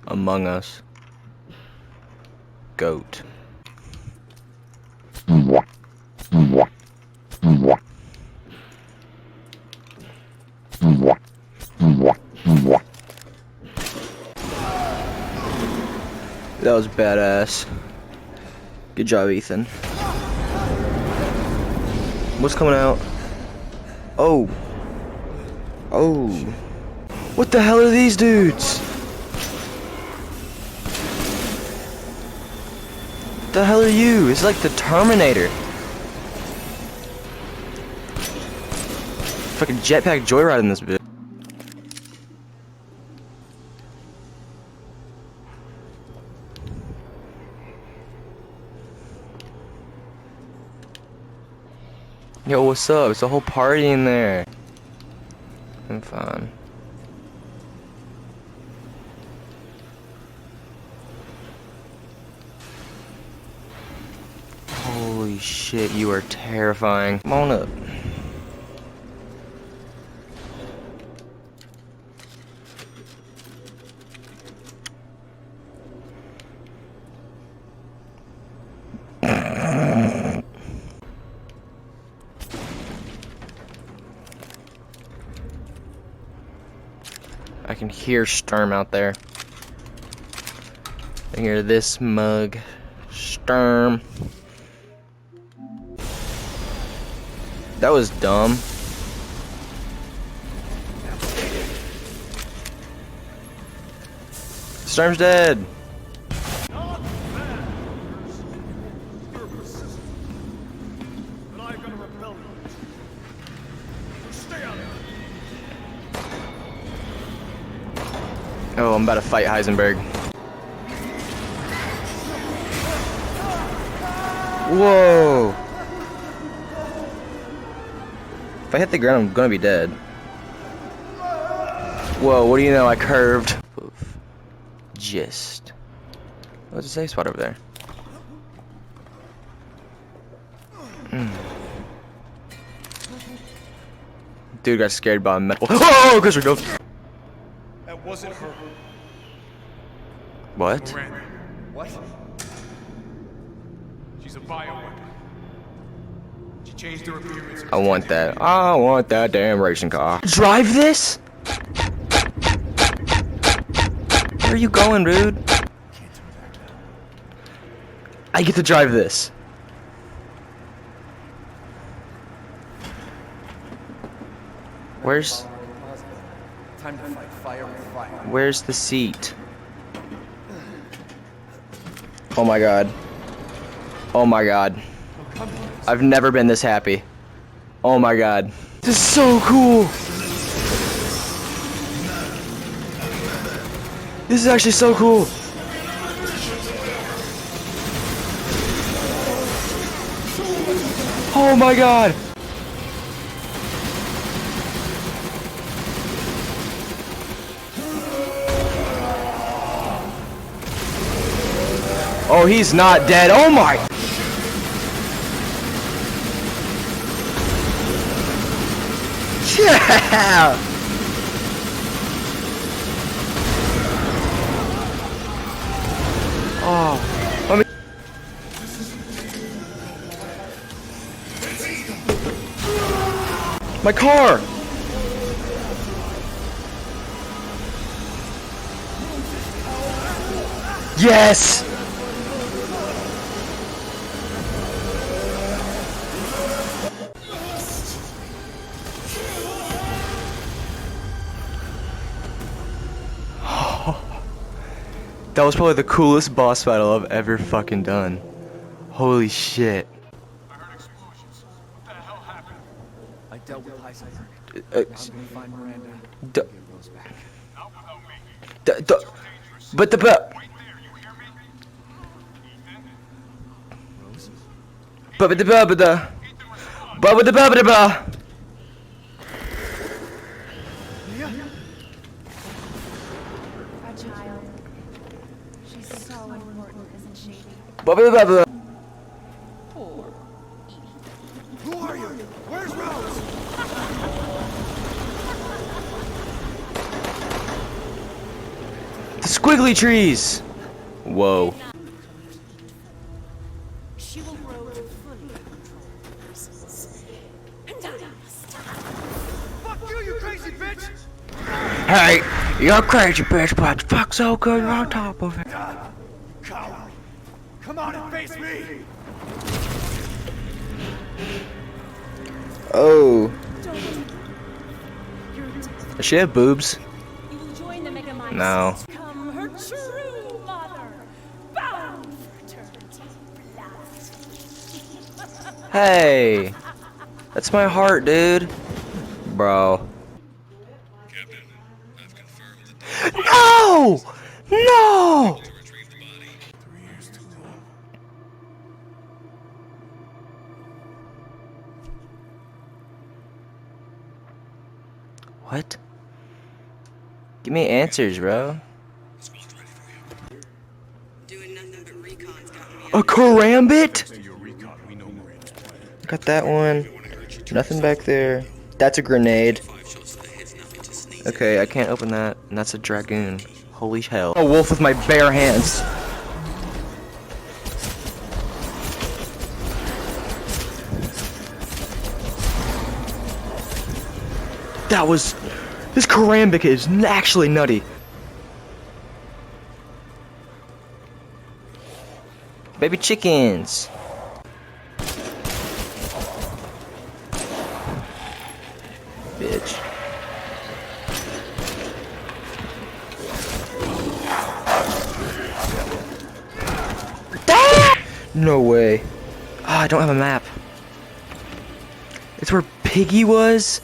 Among Us. Goat. That was badass. Good job, Ethan. What's coming out? Oh. Oh. What the hell are these dudes? What the hell are you? It's like the Terminator. Fucking jetpack joyride in this bit. Yo, what's up? It's a whole party in there. I'm fine. Holy shit, you are terrifying. Come on up. I can hear Sturm out there. I hear this mug. Sturm. That was dumb. Sturm's dead. Oh, I'm about to fight Heisenberg. Whoa! If I hit the ground, I'm gonna be dead. Whoa, what do you know? I curved. Oof. Gist. What's a safe spot over there? Dude got scared by a metal. Oh, Chris, go. That wasn't her. What? Miranda. What? She's a bioweapon. She changed her appearance. I want that. I want that damn racing car. Drive this? Where are you going, dude? I get to drive this. Where's... Time to fight fire with fire. Where's the seat? Oh my god. Oh my god. I've never been this happy. Oh my god. This is so cool! This is actually so cool! Oh my god! Oh, he's not dead. Oh my! Yeah! Oh, let me. My car! Yes! That was probably the coolest boss battle I've ever fucking done. Holy shit. I heard explosions. What the hell happened? I dealt with Heisenberg. I'm gonna find Miranda. D- Get Rose back. Not without me. but the Wait there, you hear me? Ethan? Rose? but the Our child. She's so important, isn't she? Poor Who are you? Where's Rose? The squiggly trees! Whoa. She will grow to fully control her presence. And I must Fuck you, you crazy bitch! Hey, you're crazy bitch, but the fuck's so good you're on top of it. Coward! Come on and face me! Oh. Does she have boobs? You will join the Megamites. No. Come her true mother, bound for eternity blast. Hey. That's my heart, dude. Bro. Captain, I've confirmed the No! No! to retrieve the body. 3 years too long. What? Give me answers, bro. Squad's ready for you. Doing nothing but recons got me A karambit? Say your recon, we know Miranda's plan. Got that one. Nothing back there. That's a grenade. 5 shots to the head's nothing to sneeze. Okay, I can't open that. And that's a dragoon. Holy hell. A wolf with my bare hands. That was... This Karambit is actually nutty. Baby chickens. Bitch. No way. Ah, I don't have a map. It's where Piggy was,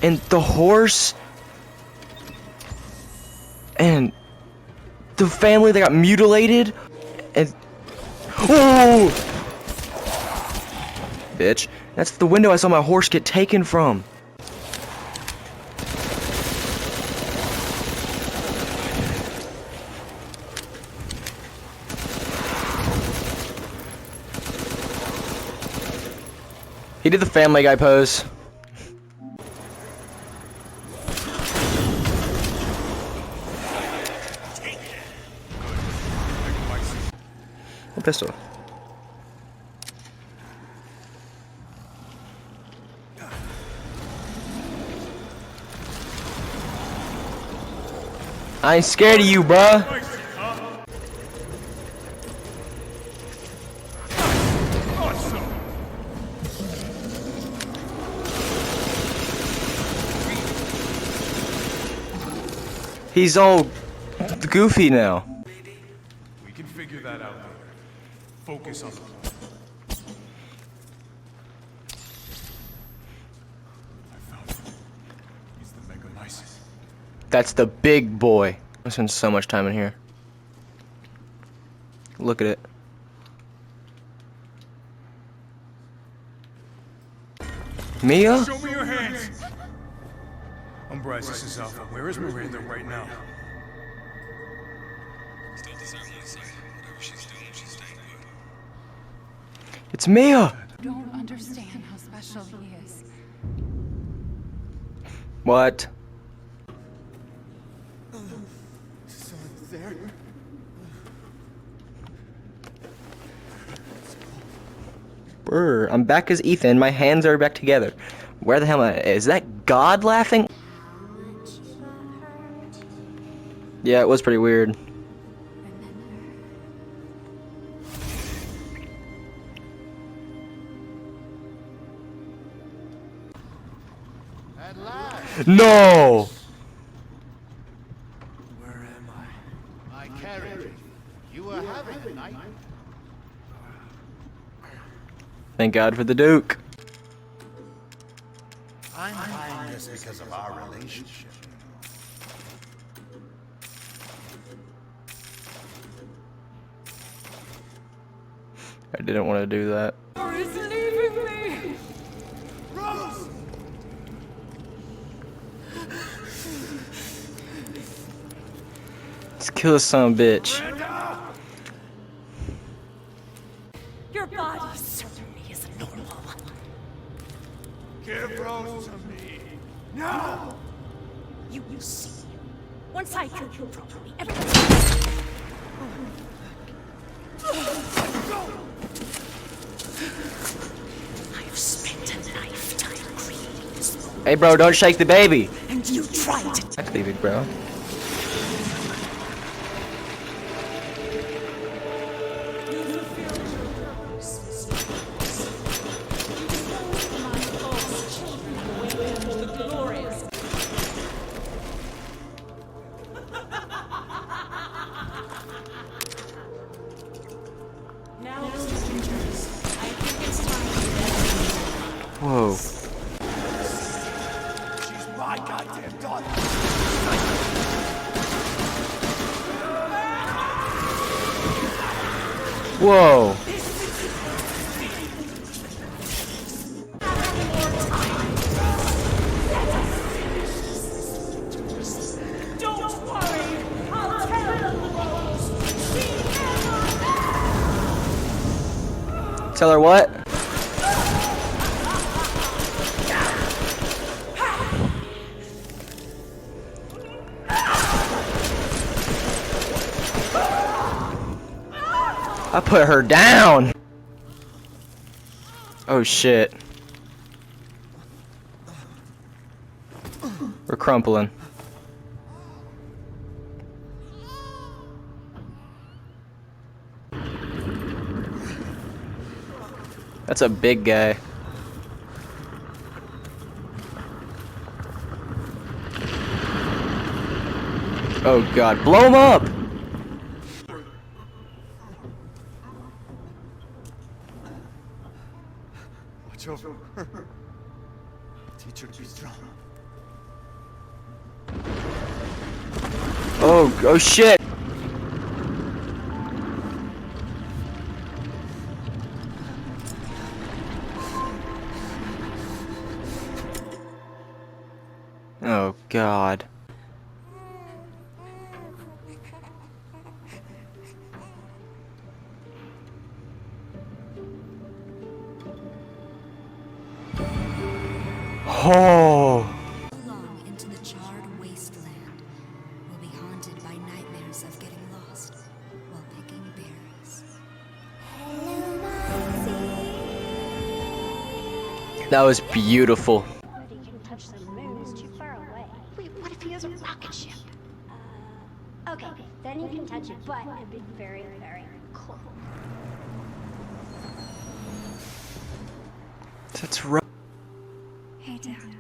and the horse, and the family that got mutilated, and oh, bitch! That's the window I saw my horse get taken from. He did the Family Guy pose. A pistol. I ain't scared of you, bruh. He's all goofy now. We can figure that out later. Focus on the plan. I found him. He's the Megamycete. That's the big boy. I spent so much time in here. Look at it. Mia? Show me your hands! I'm Bryce, this is Alpha. Where is Miranda right now? Still disarmed on site. Whatever she's doing, she's staying put. It's Mia! Don't understand how special he is. What? There? Brr, I'm back as Ethan. My hands are back together. Where the hell am I? Is that God laughing? Yeah, it was pretty weird. No! Where am I? I carried you. You were having a night. Thank God for the Duke. I'm buying this because of our relationship. I didn't want to do that. He's leaving me. Rose! Let's kill this son of a bitch. Your body certainly is normal. Give Rose to me. No! You see. Once I kill you properly, everything. Hey, bro, don't shake the baby. And you tried to That's leave it, bro. Whoa. She's my goddamn daughter. Whoa. Don't worry, I'll tell her. Tell her what? I put her down. Oh shit. We're crumpling. That's a big guy. Oh god, blow him up! Watch over her. Teach her to be strong. Oh shit! Oh god. Oh. Long into the charred wasteland, will be haunted by nightmares of getting lost while picking berries. That was beautiful. Nobody can touch the moon. It's too far away. Wait, what if he has a rocket ship? Okay, then you can touch it, but it'd be very, very cool. That's right. Hey, Dad.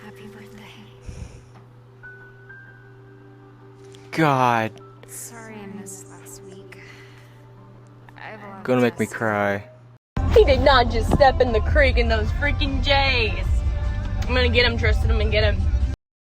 Happy birthday. God. Sorry I missed last week. I've a lot of Gonna make me tests. cry. He did not just step in the creek in those freaking J's. I'm gonna get him, Tristan. I'm gonna get him.